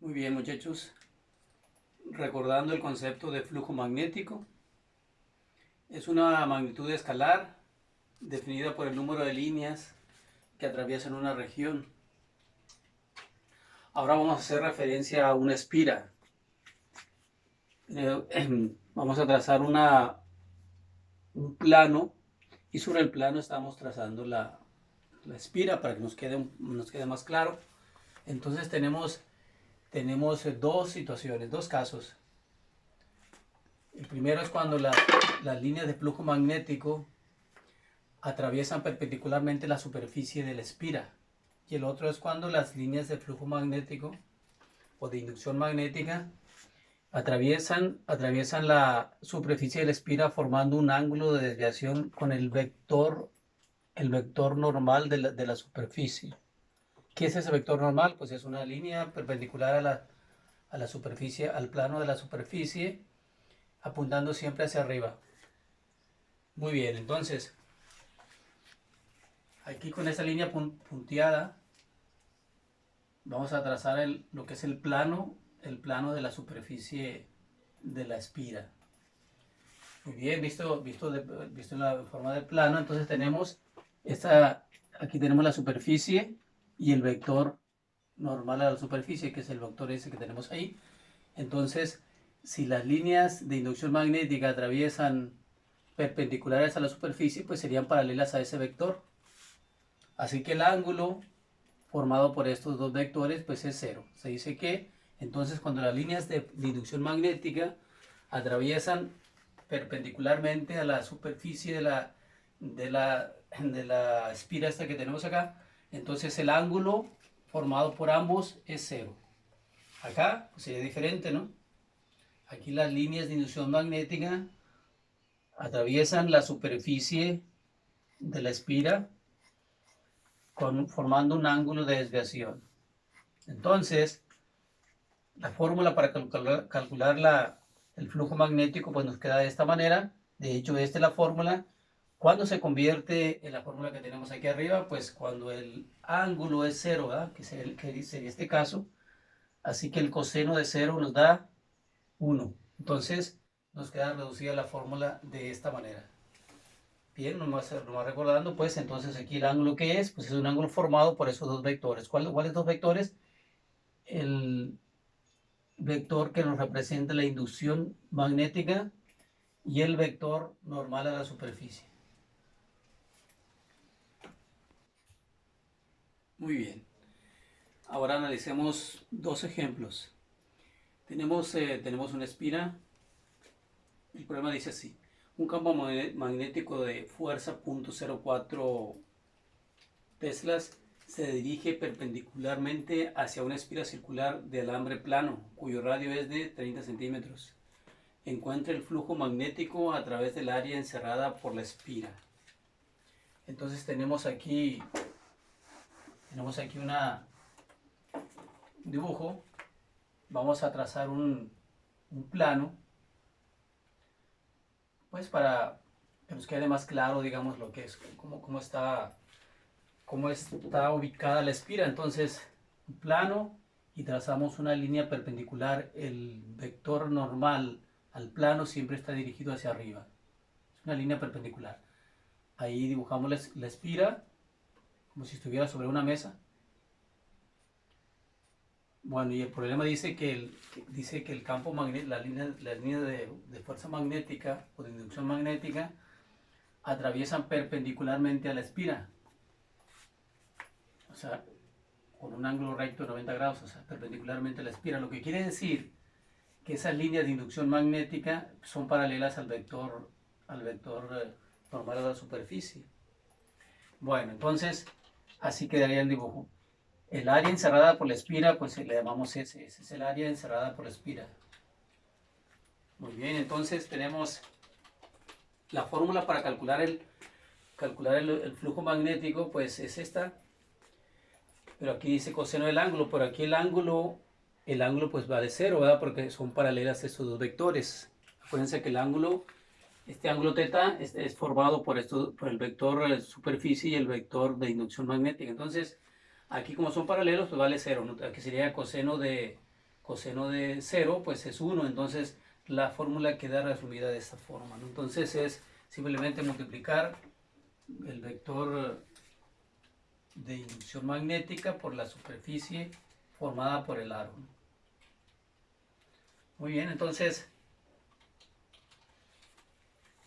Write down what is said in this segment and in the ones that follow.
Muy bien, muchachos, recordando el concepto de flujo magnético, es una magnitud escalar definida por el número de líneas que atraviesan una región. Ahora vamos a hacer referencia a una espira. Vamos a trazar un plano y sobre el plano estamos trazando la espira para que nos quede más claro. Entonces tenemos dos situaciones, dos casos. El primero es cuando las líneas de flujo magnético atraviesan perpendicularmente la superficie de la espira. Y el otro es cuando las líneas de flujo magnético o de inducción magnética atraviesan la superficie de la espira formando un ángulo de desviación con el vector normal de la superficie. ¿Qué es ese vector normal? Pues es una línea perpendicular a la superficie, al plano de la superficie, apuntando siempre hacia arriba. Muy bien, entonces, aquí con esta línea punteada, vamos a trazar lo que es el plano de la superficie de la espira. Muy bien, visto en la forma de plano, entonces tenemos aquí tenemos la superficie y el vector normal a la superficie, que es el vector ese que tenemos ahí. Entonces, si las líneas de inducción magnética atraviesan perpendiculares a la superficie, pues serían paralelas a ese vector. Así que el ángulo formado por estos dos vectores pues es cero. Se dice que entonces cuando las líneas de inducción magnética atraviesan perpendicularmente a la superficie de la espira esta que tenemos acá, entonces el ángulo formado por ambos es cero. Acá pues sería diferente, ¿no? Aquí las líneas de inducción magnética atraviesan la superficie de la espira formando un ángulo de desviación. Entonces, la fórmula para calcular el flujo magnético pues nos queda de esta manera. De hecho, esta es la fórmula. ¿Cuándo se convierte en la fórmula que tenemos aquí arriba? Pues cuando el ángulo es cero, ¿verdad? Que sería este caso. Así que el coseno de cero nos da 1. Entonces, nos queda reducida la fórmula de esta manera. Bien, nomás recordando, pues entonces aquí el ángulo que es, pues es un ángulo formado por esos dos vectores. ¿Cuáles dos vectores? El vector que nos representa la inducción magnética y el vector normal a la superficie. Muy bien. Ahora analicemos dos ejemplos. Tenemos una espira. El problema dice así. Un campo magnético de fuerza 0.04 teslas se dirige perpendicularmente hacia una espira circular de alambre plano, cuyo radio es de 30 centímetros. Encuentra el flujo magnético a través del área encerrada por la espira. Entonces tenemos aquí un dibujo. Vamos a trazar un plano, pues para que nos quede más claro, digamos, lo que es, cómo está ubicada la espira. Entonces, un plano y trazamos una línea perpendicular. El vector normal al plano siempre está dirigido hacia arriba. Es una línea perpendicular. Ahí dibujamos la espira como si estuviera sobre una mesa. Bueno, y el problema dice que el campo magnético, la línea de fuerza magnética o de inducción magnética atraviesan perpendicularmente a la espira. O sea, con un ángulo recto de 90 grados, o sea, perpendicularmente a la espira. Lo que quiere decir que esas líneas de inducción magnética son paralelas al vector normal a la superficie. Bueno, entonces, así quedaría el dibujo. El área encerrada por la espira, pues le llamamos ese es el área encerrada por la espira. Muy bien, entonces tenemos la fórmula para calcular el flujo magnético, pues es esta. Pero aquí dice coseno del ángulo, por aquí el ángulo pues vale cero, ¿verdad? Porque son paralelas estos dos vectores. Acuérdense que este ángulo θ es formado por el vector superficie y el vector de inducción magnética. Entonces, aquí como son paralelos, pues vale cero, ¿no? Aquí sería coseno coseno de 0 pues es 1, entonces la fórmula queda resumida de esta forma, ¿no? Entonces es simplemente multiplicar el vector de inducción magnética por la superficie formada por el aro. Muy bien, entonces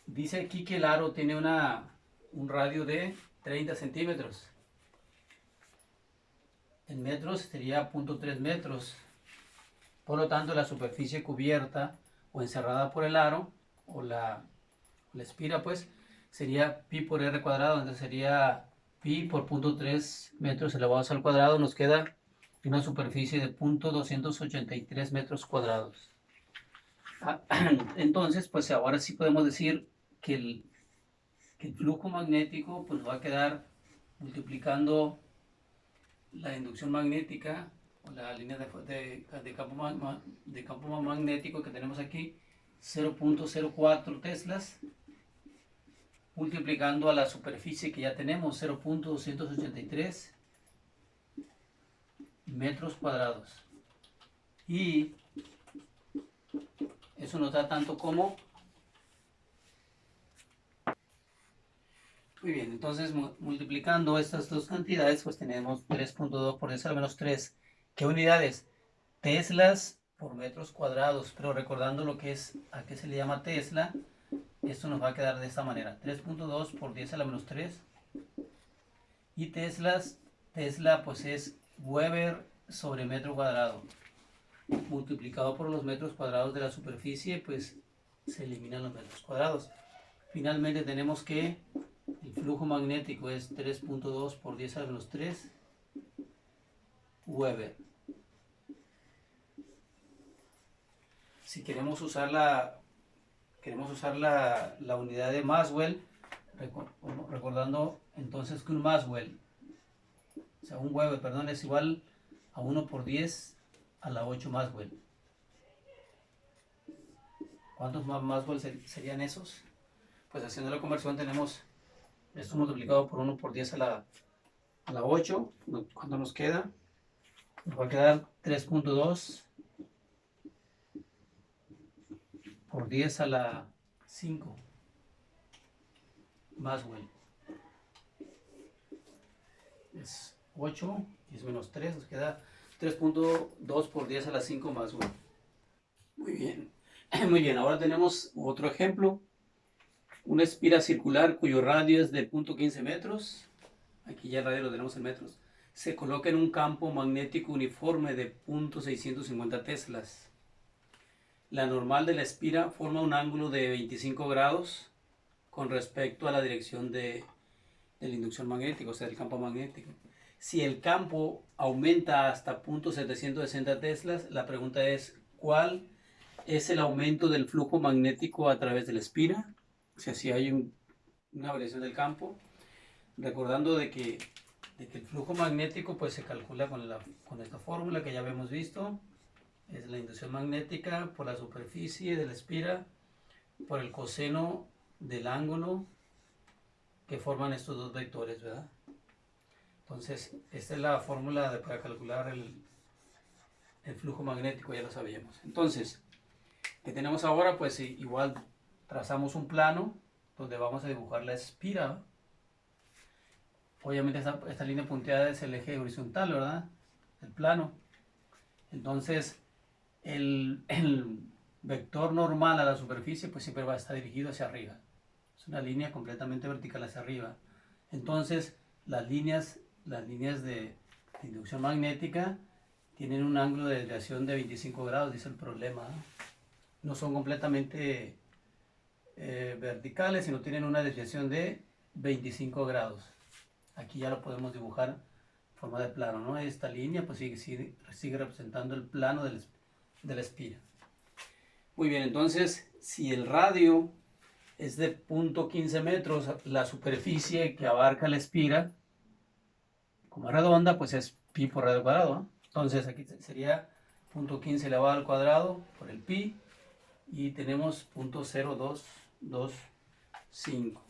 dice aquí que el aro tiene un radio de 30 centímetros. En metros sería 0.3 metros. Por lo tanto, la superficie cubierta o encerrada por el aro o la espira, pues, sería pi por r cuadrado. Entonces sería pi por 0.3 metros elevados al cuadrado. Nos queda una superficie de 0.283 metros cuadrados. Entonces, pues ahora sí podemos decir que el flujo magnético pues va a quedar multiplicando la inducción magnética o la línea de campo magnético que tenemos aquí, 0.04 teslas, multiplicando a la superficie que ya tenemos, 0.283 metros cuadrados. Y eso nos da tanto como... Muy bien, entonces multiplicando estas dos cantidades, pues tenemos 3.2 por 10 a la menos 3. ¿Qué unidades? Teslas por metros cuadrados, pero recordando lo que es, a qué se le llama tesla, esto nos va a quedar de esta manera, 3.2 por 10 a la menos 3. Y tesla pues es Weber sobre metro cuadrado. Multiplicado por los metros cuadrados de la superficie, pues se eliminan los metros cuadrados. Finalmente tenemos que el flujo magnético es 3.2 por 10 a la menos 3 Weber. Si queremos usar la unidad de Maxwell, recordando entonces que un Maxwell, o sea, un Weber, perdón, es igual a 1 por 10 a la 8 Maxwell. ¿Cuántos más Maxwell serían esos? Pues haciendo la conversión tenemos esto multiplicado por 1 por 10 a la 8. ¿Cuánto nos queda? Nos va a quedar 3.2 por 10 a la 5 Maxwell. Es 8, 10 menos 3, nos queda 3.2 por 10 a la 5 Maxwell. Muy bien. Muy bien, ahora tenemos otro ejemplo. Una espira circular cuyo radio es de 0.15 metros. Aquí ya el radio lo tenemos en metros. Se coloca en un campo magnético uniforme de 0.650 teslas. La normal de la espira forma un ángulo de 25 grados con respecto a la dirección de la inducción magnética, o sea, del campo magnético. Si el campo aumenta hasta 0.760 teslas, la pregunta es, ¿cuál es el aumento del flujo magnético a través de la espira? O sea, si hay una variación del campo, recordando de que el flujo magnético pues se calcula con esta fórmula que ya habíamos visto, es la inducción magnética por la superficie de la espira por el coseno del ángulo que forman estos dos vectores, ¿verdad? Entonces, esta es la fórmula para calcular el flujo magnético, ya lo sabíamos. Entonces, ¿qué tenemos ahora? Pues igual trazamos un plano donde vamos a dibujar la espira. Obviamente esta línea punteada es el eje horizontal, ¿verdad? El plano. Entonces, el vector normal a la superficie pues siempre va a estar dirigido hacia arriba. Es una línea completamente vertical hacia arriba. Entonces, las líneas de inducción magnética tienen un ángulo de desviación de 25 grados, dice el problema. No son completamente verticales, sino tienen una desviación de 25 grados. Aquí ya lo podemos dibujar en forma de plano, ¿no? Esta línea pues sigue representando el plano de la espira. Muy bien, entonces si el radio es de 0.15 metros, la superficie que abarca la espira, como es redonda, pues es pi por radio al cuadrado, ¿no? Entonces aquí sería 0.15 elevado al cuadrado por el pi, y tenemos 0.0225.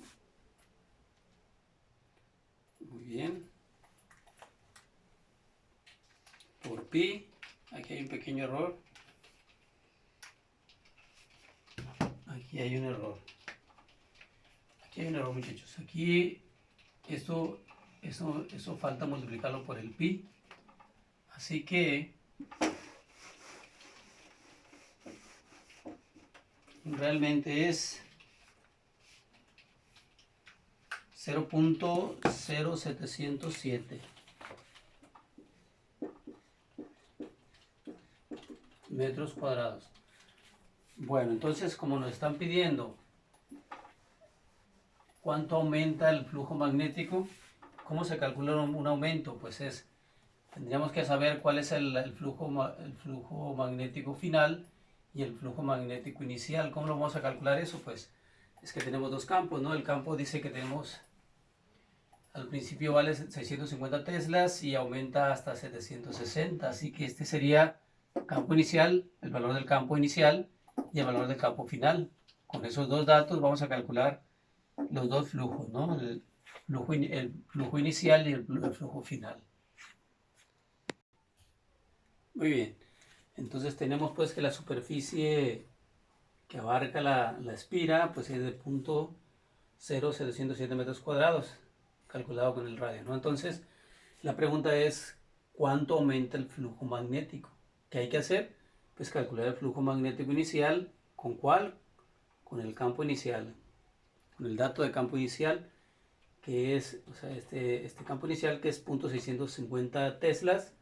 Muy bien. Por pi Aquí hay un pequeño error. Aquí hay un error. Aquí hay un error, muchachos. Aquí esto falta multiplicarlo por el pi. Así que realmente es 0.0707 metros cuadrados. Bueno, entonces como nos están pidiendo cuánto aumenta el flujo magnético, ¿cómo se calcula un aumento? Pues tendríamos que saber cuál es el flujo magnético final y el flujo magnético inicial. ¿Cómo lo vamos a calcular eso? Pues es que tenemos dos campos, ¿no? El campo dice que tenemos, al principio vale 650 teslas y aumenta hasta 760, así que este sería campo inicial, el valor del campo inicial y el valor del campo final. Con esos dos datos vamos a calcular los dos flujos, ¿no? El flujo inicial y el flujo final. Muy bien, entonces tenemos pues que la superficie que abarca la espira pues es de 0.0707 metros cuadrados, calculado con el radio, ¿no? Entonces la pregunta es, ¿cuánto aumenta el flujo magnético? ¿Qué hay que hacer? Pues calcular el flujo magnético inicial. ¿Con cuál? Con el campo inicial, con el dato de campo inicial, que es, o sea, este campo inicial que es 0.650 teslas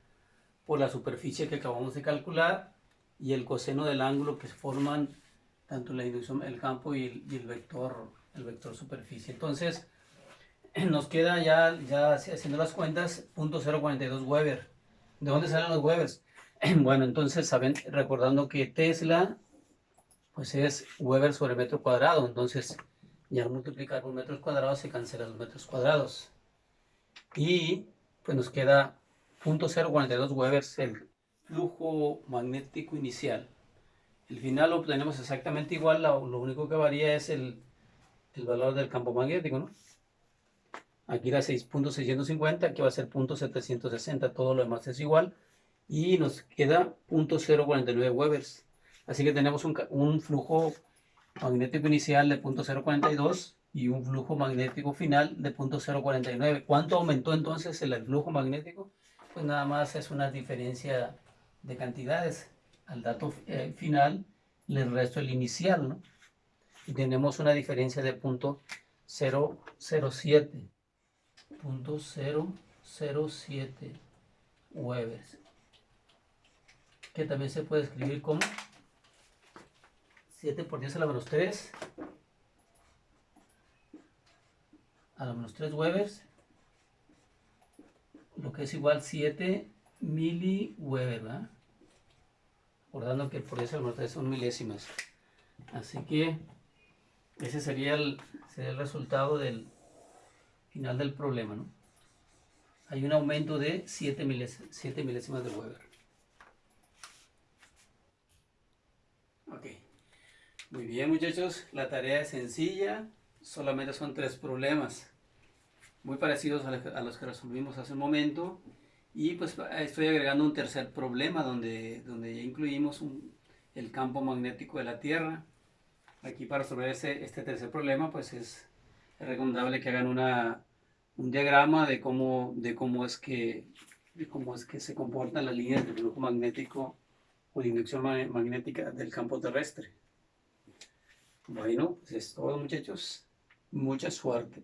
por la superficie que acabamos de calcular y el coseno del ángulo que forman tanto la inducción, el campo y el vector superficie. Entonces nos queda ya haciendo las cuentas 0.042 Weber. ¿De dónde salen los Webers? Bueno, entonces saben, recordando que Tesla pues es Weber sobre metro cuadrado, entonces ya al multiplicar por metros cuadrados se cancelan los metros cuadrados y pues nos queda 0.042 Webers el flujo magnético inicial. El final lo obtenemos exactamente igual, lo único que varía es el valor del campo magnético, ¿no? Aquí era 6.650, aquí va a ser 0.760, todo lo demás es igual y nos queda 0.049 Webers. Así que tenemos un flujo magnético inicial de 0.042 y un flujo magnético final de 0.049. ¿Cuánto aumentó entonces el flujo magnético? Pues nada más es una diferencia de cantidades. Al dato final le resto el inicial, ¿no? Y tenemos una diferencia de 0.007. 0.007 Webers, que también se puede escribir como 7 por 10 a la menos 3 a la menos 3 Webers, lo que es igual 7 miliweber, ¿verdad? Recordando que por 10 a la menos 3 son milésimas. Así que ese sería el resultado del final del problema, ¿no? Hay un aumento de 7 milésimas de Weber. Ok. Muy bien, muchachos. La tarea es sencilla. Solamente son 3 problemas. Muy parecidos a los que resolvimos hace un momento. Y pues estoy agregando un tercer problema donde ya incluimos el campo magnético de la Tierra. Aquí para resolver este tercer problema pues es recomendable que hagan un diagrama de cómo es que se comportan las líneas de flujo magnético o de inducción magnética del campo terrestre. Bueno, pues es todo, muchachos. Mucha suerte.